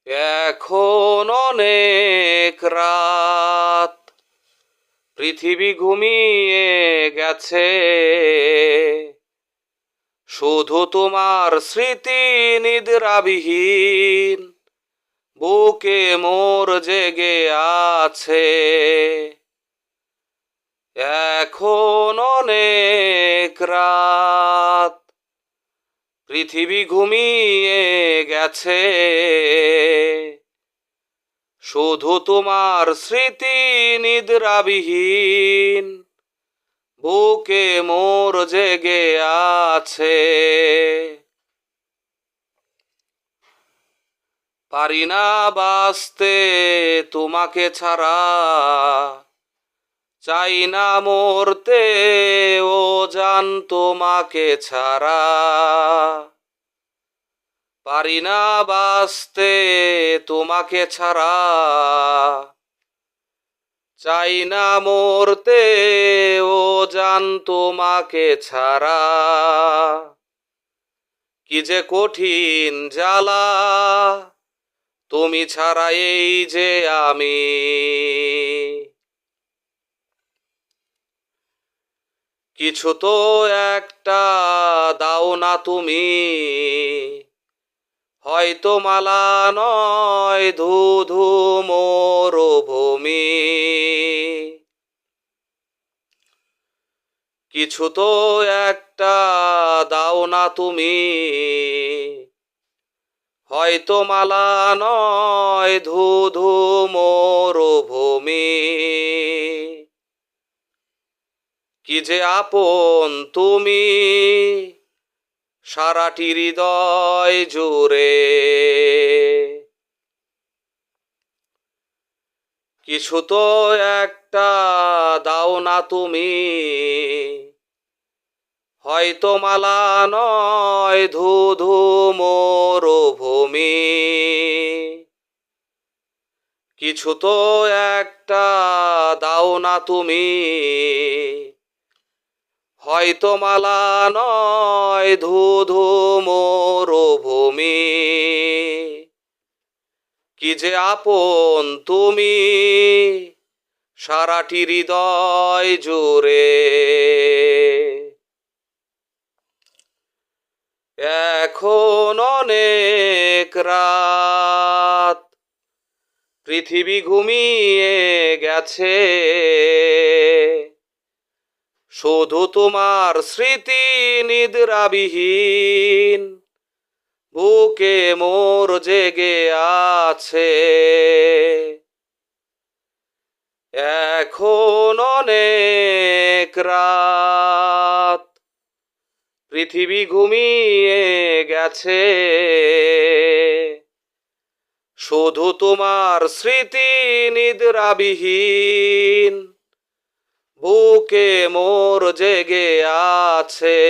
এখন অনেক রাত, পৃথিবী ঘুমিয়ে গেছে, শুধু তোমার স্মৃতি নিদ্রাবিহীন বুকে মোর জেগে আছে। এখন অনেক রাত, পৃথিবী ঘুমিয়ে গেছে, শুধু তোমার স্মৃতি নিদ্রাবিহীন বুকে মোর জেগে আছে। পারি না বাঁচতে তোমাকে ছাড়া, চাই না মরতে ও জান তোমাকে ছাড়া। পারি না বাঁচতে তোমাকে ছাড়া, চাই না মরতে ও জান তোমাকে ছাড়া। কি যে কঠিন জ্বালা, তুমি ছাড়া এই যে আমি। কিছু তো একটা দাও না তুমি, হয়তো মালা নয় ধুধু মরুভূমি। কিছু তো একটা দাও না তুমি, হয়তো মালা নয় ধুধু মরুভূমি। কি যে আপন তুমি সারাটি হৃদয় জুড়ে। কিছু তো একটা দাও না তুমি, হয়তো মালা নয় ধুধু মরুভূমি। কিছু তো একটা দাও না তুমি, হয়তো মালা নয় ধুধু মরুভূমি। কি যে আপন তুমি সারাটি হৃদয় জুড়ে। এখন অনেক রাত, পৃথিবী ঘুমিয়ে গেছে, শুধু তোমার স্মৃতি নিদ্রাবিহীন বুকে মোর জেগে আছে। এখন অনেক রাত, পৃথিবী ঘুমিয়ে গেছে, শুধু তোমার স্মৃতি নিদ্রাবিহীন বুকে মোর জেগে আছে।